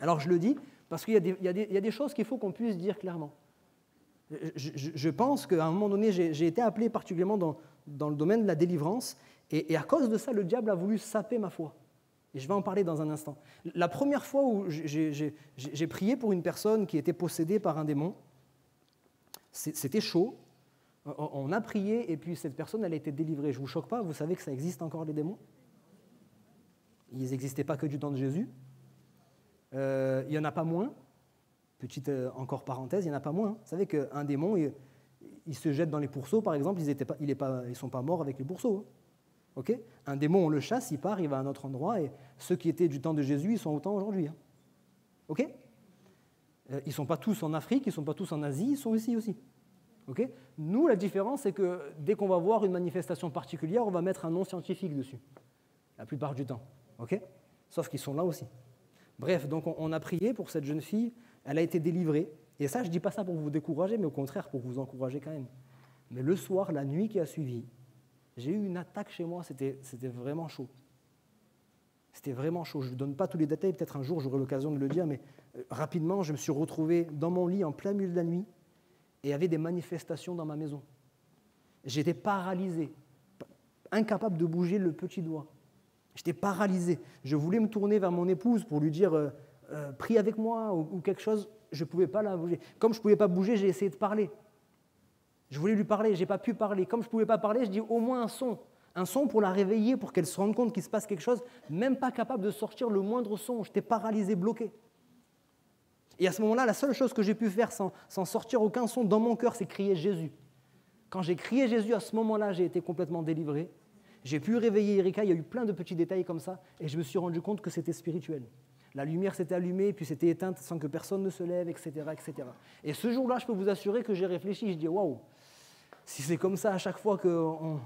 Alors je le dis parce qu'il y a des choses qu'il faut qu'on puisse dire clairement. Je pense qu'à un moment donné, j'ai été appelé particulièrement dans le domaine de la délivrance, et à cause de ça, le diable a voulu saper ma foi. Et je vais en parler dans un instant. La première fois où j'ai prié pour une personne qui était possédée par un démon, c'était chaud. On a prié, et puis cette personne, elle a été délivrée. Je ne vous choque pas, vous savez que ça existe encore, les démons? Ils n'existaient pas que du temps de Jésus. Il n'y en a pas moins. Petite encore parenthèse, il n'y en a pas moins. Vous savez qu'un démon, il se jette dans les pourceaux, par exemple, ils ne sont pas morts avec les pourceaux. Hein. Okay, un démon, on le chasse, il part, il va à un autre endroit, et ceux qui étaient du temps de Jésus, ils sont autant aujourd'hui. Hein. Okay, ils ne sont pas tous en Afrique, ils ne sont pas tous en Asie, ils sont ici aussi. Okay, nous, la différence, c'est que dès qu'on va voir une manifestation particulière, on va mettre un nom scientifique dessus, la plupart du temps. Okay, sauf qu'ils sont là aussi. Bref, donc on a prié pour cette jeune fille. Elle a été délivrée. Et ça, je ne dis pas ça pour vous décourager, mais au contraire, pour vous encourager quand même. Mais le soir, la nuit qui a suivi, j'ai eu une attaque chez moi. C'était vraiment chaud. C'était vraiment chaud. Je ne vous donne pas tous les détails. Peut-être un jour, j'aurai l'occasion de le dire. Mais rapidement, je me suis retrouvé dans mon lit en plein milieu de la nuit. Et il y avait des manifestations dans ma maison. J'étais paralysé. Incapable de bouger le petit doigt. J'étais paralysé. Je voulais me tourner vers mon épouse pour lui dire... prie avec moi ou quelque chose, je ne pouvais pas la bouger. Comme je ne pouvais pas bouger, j'ai essayé de parler. Je voulais lui parler, je n'ai pas pu parler. Comme je ne pouvais pas parler, je dis au moins un son pour la réveiller, pour qu'elle se rende compte qu'il se passe quelque chose, même pas capable de sortir le moindre son. J'étais paralysé, bloqué. Et à ce moment-là, la seule chose que j'ai pu faire sans sortir aucun son dans mon cœur, c'est crier Jésus. Quand j'ai crié Jésus, à ce moment-là, j'ai été complètement délivré. J'ai pu réveiller Erika, il y a eu plein de petits détails comme ça, et je me suis rendu compte que c'était spirituel. La lumière s'était allumée, puis s'était éteinte sans que personne ne se lève, etc., etc. Et ce jour-là, je peux vous assurer que j'ai réfléchi. Je dis, waouh, si c'est comme ça à chaque fois qu'on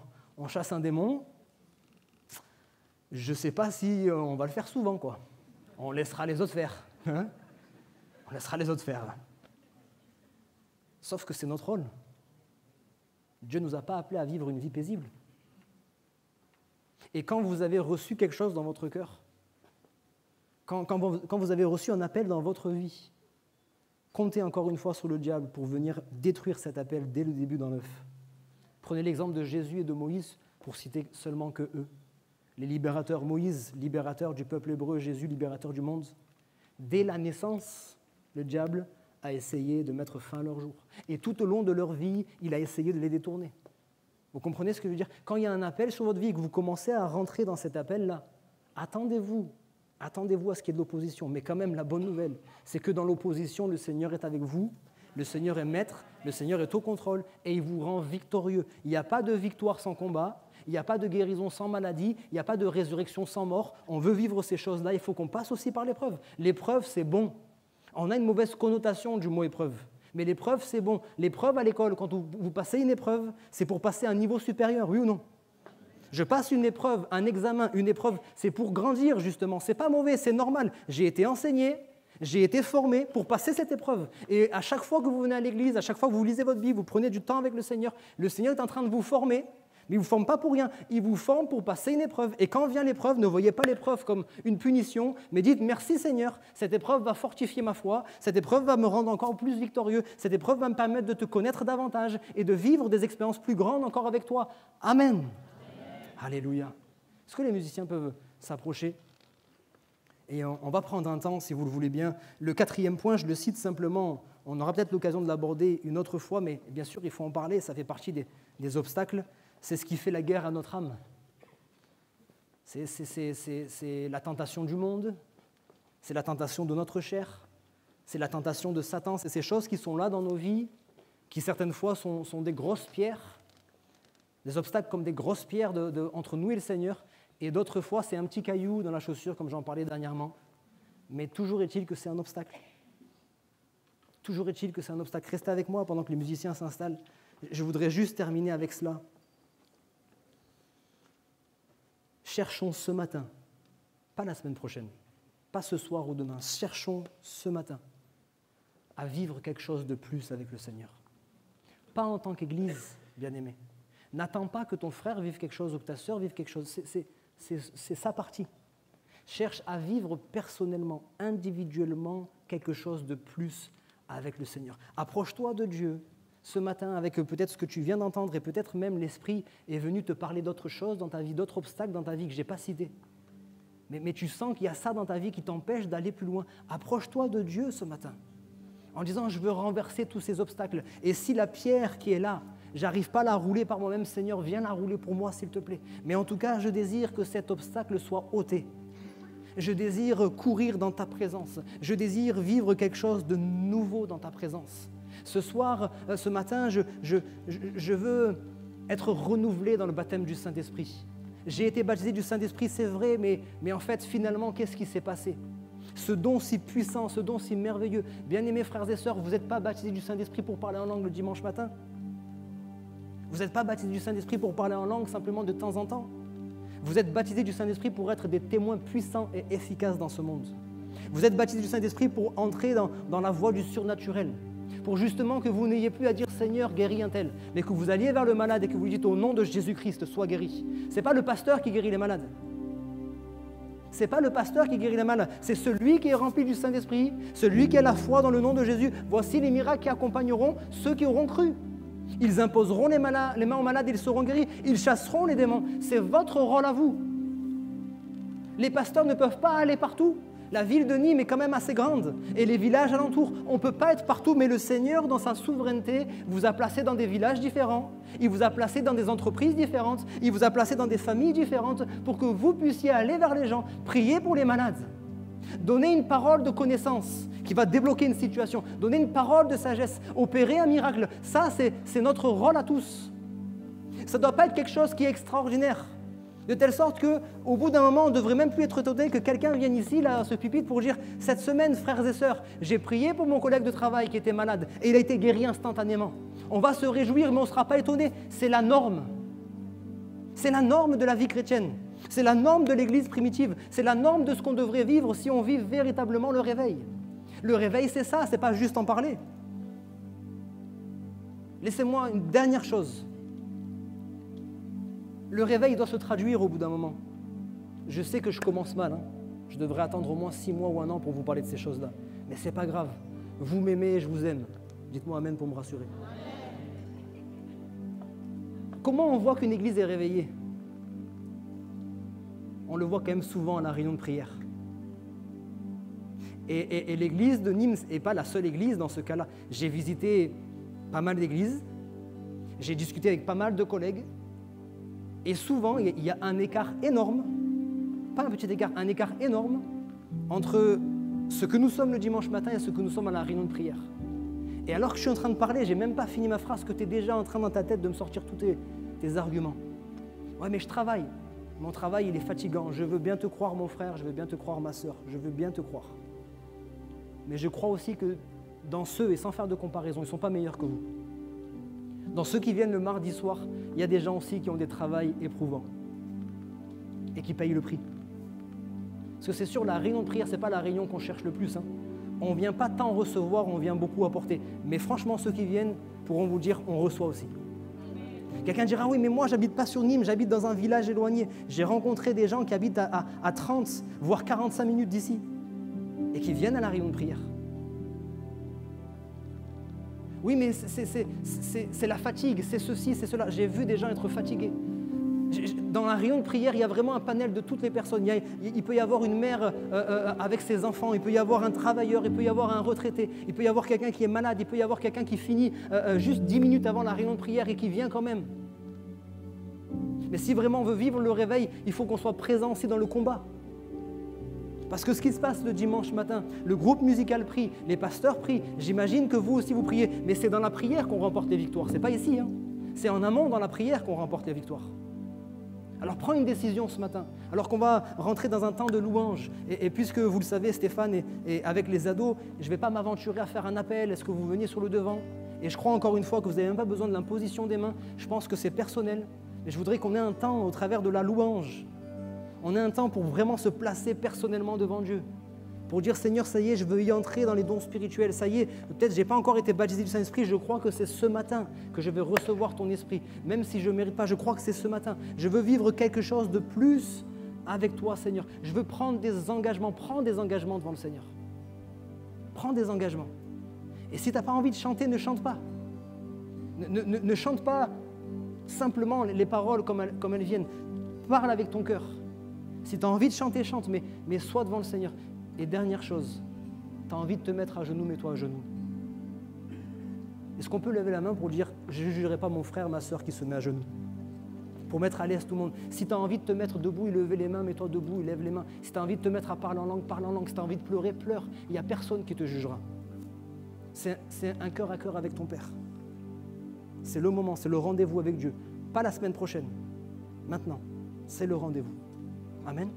chasse un démon, je ne sais pas si on va le faire souvent, quoi. On laissera les autres faire. Hein? On laissera les autres faire. Sauf que c'est notre rôle. Dieu ne nous a pas appelés à vivre une vie paisible. Et quand vous avez reçu quelque chose dans votre cœur, quand vous avez reçu un appel dans votre vie, comptez encore une fois sur le diable pour venir détruire cet appel dès le début dans l'œuf. Prenez l'exemple de Jésus et de Moïse, pour citer seulement que eux. Les libérateurs, Moïse, libérateur du peuple hébreu, Jésus, libérateur du monde. Dès la naissance, le diable a essayé de mettre fin à leur jour. Et tout au long de leur vie, il a essayé de les détourner. Vous comprenez ce que je veux dire? Quand il y a un appel sur votre vie et que vous commencez à rentrer dans cet appel-là, attendez-vous à ce qu'il y ait de l'opposition. Mais quand même, la bonne nouvelle, c'est que dans l'opposition, le Seigneur est avec vous, le Seigneur est maître, le Seigneur est au contrôle et il vous rend victorieux. Il n'y a pas de victoire sans combat, il n'y a pas de guérison sans maladie, il n'y a pas de résurrection sans mort. On veut vivre ces choses-là, il faut qu'on passe aussi par l'épreuve. L'épreuve, c'est bon. On a une mauvaise connotation du mot épreuve. Mais l'épreuve, c'est bon. L'épreuve à l'école, quand vous passez une épreuve, c'est pour passer à un niveau supérieur, oui ou non? Je passe une épreuve, un examen, une épreuve, c'est pour grandir justement. C'est pas mauvais, c'est normal. J'ai été enseigné, j'ai été formé pour passer cette épreuve. Et à chaque fois que vous venez à l'église, à chaque fois que vous lisez votre Bible, vous prenez du temps avec le Seigneur est en train de vous former. Mais il ne vous forme pas pour rien, il vous forme pour passer une épreuve. Et quand vient l'épreuve, ne voyez pas l'épreuve comme une punition, mais dites « Merci Seigneur, cette épreuve va fortifier ma foi, cette épreuve va me rendre encore plus victorieux, cette épreuve va me permettre de te connaître davantage et de vivre des expériences plus grandes encore avec toi. Amen. » Alléluia. Est-ce que les musiciens peuvent s'approcher? Et on va prendre un temps, si vous le voulez bien. Le 4e point, je le cite simplement, on aura peut-être l'occasion de l'aborder une autre fois, mais bien sûr, il faut en parler, ça fait partie des obstacles. C'est ce qui fait la guerre à notre âme. C'est la tentation du monde, c'est la tentation de notre chair, c'est la tentation de Satan, c'est ces choses qui sont là dans nos vies, qui certaines fois sont des grosses pierres, des obstacles comme des grosses pierres entre nous et le Seigneur, et d'autres fois c'est un petit caillou dans la chaussure, comme j'en parlais dernièrement. Mais toujours est-il que c'est un obstacle. Toujours est-il que c'est un obstacle. Restez avec moi pendant que les musiciens s'installent. Je voudrais juste terminer avec cela. Cherchons ce matin, pas la semaine prochaine, pas ce soir ou demain, cherchons ce matin à vivre quelque chose de plus avec le Seigneur. Pas en tant qu'Église, bien-aimé. N'attends pas que ton frère vive quelque chose ou que ta sœur vive quelque chose. C'est sa partie. Cherche à vivre personnellement, individuellement, quelque chose de plus avec le Seigneur. Approche-toi de Dieu ce matin avec peut-être ce que tu viens d'entendre et peut-être même l'Esprit est venu te parler d'autres choses dans ta vie, d'autres obstacles dans ta vie que je n'ai pas cités. Mais tu sens qu'il y a ça dans ta vie qui t'empêche d'aller plus loin. Approche-toi de Dieu ce matin en disant « je veux renverser tous ces obstacles ». Et si la pierre qui est là, j'arrive pas à la rouler par moi-même, Seigneur, viens la rouler pour moi s'il te plaît. Mais en tout cas, je désire que cet obstacle soit ôté. Je désire courir dans ta présence. Je désire vivre quelque chose de nouveau dans ta présence. Ce soir, ce matin, je veux être renouvelé dans le baptême du Saint-Esprit. J'ai été baptisé du Saint-Esprit, c'est vrai, mais en fait, finalement, qu'est-ce qui s'est passé? Ce don si puissant, ce don si merveilleux. Bien-aimés frères et sœurs, vous n'êtes pas baptisés du Saint-Esprit pour parler en langue le dimanche matin. Vous n'êtes pas baptisés du Saint-Esprit pour parler en langue simplement de temps en temps. Vous êtes baptisés du Saint-Esprit pour être des témoins puissants et efficaces dans ce monde. Vous êtes baptisés du Saint-Esprit pour entrer dans la voie du surnaturel. Pour justement que vous n'ayez plus à dire « Seigneur, guéris un tel », mais que vous alliez vers le malade et que vous lui dites « Au nom de Jésus-Christ, sois guéri ». Ce n'est pas le pasteur qui guérit les malades. Ce n'est pas le pasteur qui guérit les malades. C'est celui qui est rempli du Saint-Esprit, celui qui a la foi dans le nom de Jésus. Voici les miracles qui accompagneront ceux qui auront cru. Ils imposeront les mains aux malades et ils seront guéris. Ils chasseront les démons. C'est votre rôle à vous. Les pasteurs ne peuvent pas aller partout. La ville de Nîmes est quand même assez grande et les villages alentours. On ne peut pas être partout, mais le Seigneur, dans sa souveraineté, vous a placé dans des villages différents. Il vous a placé dans des entreprises différentes. Il vous a placé dans des familles différentes pour que vous puissiez aller vers les gens, prier pour les malades, donner une parole de connaissance qui va débloquer une situation, donner une parole de sagesse, opérer un miracle. Ça, c'est notre rôle à tous. Ça ne doit pas être quelque chose qui est extraordinaire. De telle sorte qu'au bout d'un moment, on ne devrait même plus être étonné que quelqu'un vienne ici, là, à ce pupitre, pour dire « Cette semaine, frères et sœurs, j'ai prié pour mon collègue de travail qui était malade et il a été guéri instantanément. » On va se réjouir, mais on ne sera pas étonné. C'est la norme. C'est la norme de la vie chrétienne. C'est la norme de l'Église primitive. C'est la norme de ce qu'on devrait vivre si on vit véritablement le réveil. Le réveil, c'est ça, ce n'est pas juste en parler. Laissez-moi une dernière chose. Le réveil doit se traduire au bout d'un moment. Je sais que je commence mal. Je devrais attendre au moins 6 mois ou 1 an pour vous parler de ces choses-là. Mais ce n'est pas grave. Vous m'aimez et je vous aime. Dites-moi Amen pour me rassurer. Comment on voit qu'une église est réveillée? On le voit quand même souvent à la réunion de prière. Et l'église de Nîmes n'est pas la seule église dans ce cas-là. J'ai visité pas mal d'églises. J'ai discuté avec pas mal de collègues. Et souvent, il y a un écart énorme, pas un petit écart, un écart énorme entre ce que nous sommes le dimanche matin et ce que nous sommes à la réunion de prière. Et alors que je suis en train de parler, je n'ai même pas fini ma phrase, que tu es déjà en train dans ta tête de me sortir tous tes arguments. Ouais, mais je travaille. Mon travail, il est fatigant. Je veux bien te croire, mon frère, je veux bien te croire, ma sœur, je veux bien te croire. Mais je crois aussi que dans ceux, et sans faire de comparaison, ils ne sont pas meilleurs que vous. Dans ceux qui viennent le mardi soir, il y a des gens aussi qui ont des travails éprouvants et qui payent le prix. Parce que c'est sûr, la réunion de prière, ce n'est pas la réunion qu'on cherche le plus. On ne vient pas tant recevoir, on vient beaucoup apporter. Mais franchement, ceux qui viennent pourront vous dire, on reçoit aussi. Quelqu'un dira, oui, mais moi, j'habite pas sur Nîmes, j'habite dans un village éloigné. J'ai rencontré des gens qui habitent à 30, voire 45 minutes d'ici et qui viennent à la réunion de prière. Oui, mais c'est la fatigue, c'est ceci, c'est cela. J'ai vu des gens être fatigués. dans la réunion de prière, il y a vraiment un panel de toutes les personnes. Il peut y avoir une mère avec ses enfants, il peut y avoir un travailleur, il peut y avoir un retraité, il peut y avoir quelqu'un qui est malade, il peut y avoir quelqu'un qui finit juste 10 minutes avant la réunion de prière et qui vient quand même. Mais si vraiment on veut vivre le réveil, il faut qu'on soit présent aussi dans le combat. Parce que ce qui se passe le dimanche matin, le groupe musical prie, les pasteurs prient, j'imagine que vous aussi vous priez, mais c'est dans la prière qu'on remporte les victoires, c'est pas ici, hein. C'est en amont dans la prière qu'on remporte les victoires. Alors prends une décision ce matin, alors qu'on va rentrer dans un temps de louange, et puisque vous le savez, Stéphane, et avec les ados, je ne vais pas m'aventurer à faire un appel, est-ce que vous veniez sur le devant? Et je crois encore une fois que vous n'avez même pas besoin de l'imposition des mains, je pense que c'est personnel, mais je voudrais qu'on ait un temps au travers de la louange. On a un temps pour vraiment se placer personnellement devant Dieu, pour dire Seigneur, ça y est, je veux y entrer dans les dons spirituels, ça y est, peut-être je n'ai pas encore été baptisé du Saint-Esprit, je crois que c'est ce matin que je vais recevoir ton Esprit, même si je ne mérite pas, je crois que c'est ce matin. Je veux vivre quelque chose de plus avec toi, Seigneur. Je veux prendre des engagements, prends des engagements devant le Seigneur. Prends des engagements. Et si tu n'as pas envie de chanter, ne chante pas. Ne chante pas simplement les paroles comme elles viennent. Parle avec ton cœur. Si tu as envie de chanter, chante, mais sois devant le Seigneur. Et dernière chose, tu as envie de te mettre à genoux, mets-toi à genoux. Est-ce qu'on peut lever la main pour dire « Je ne jugerai pas mon frère, ma soeur qui se met à genoux » pour mettre à l'aise tout le monde. Si tu as envie de te mettre debout et lever les mains, mets-toi debout et lève les mains. Si tu as envie de te mettre à parler en langue, parle en langue. Si tu as envie de pleurer, pleure. Il n'y a personne qui te jugera. C'est un cœur à cœur avec ton Père. C'est le moment, c'est le rendez-vous avec Dieu. Pas la semaine prochaine. Maintenant, c'est le rendez-vous. Amen.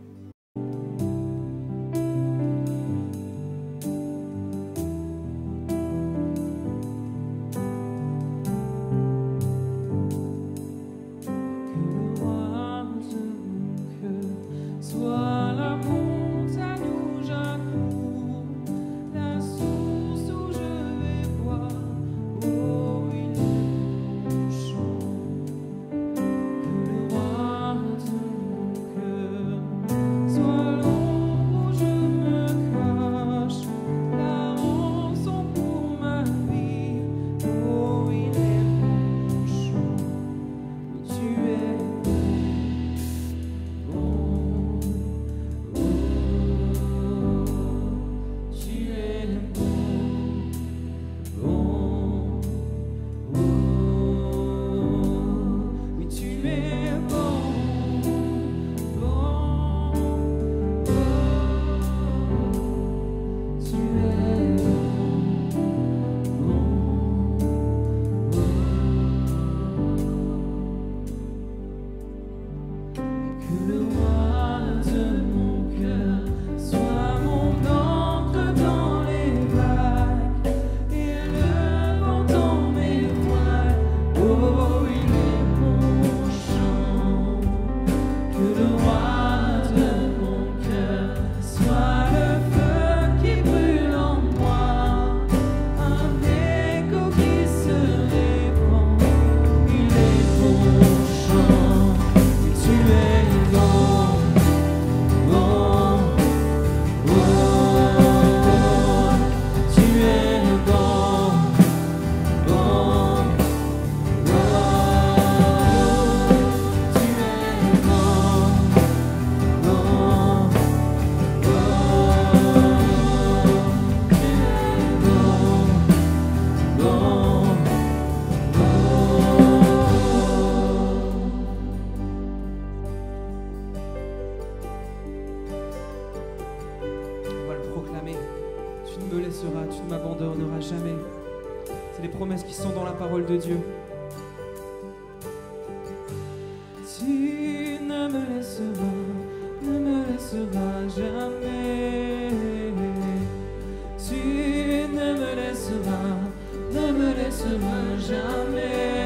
tu ne m'abandonneras jamais. C'est les promesses qui sont dans la parole de Dieu. Tu ne me laisseras jamais. Tu ne me laisseras jamais.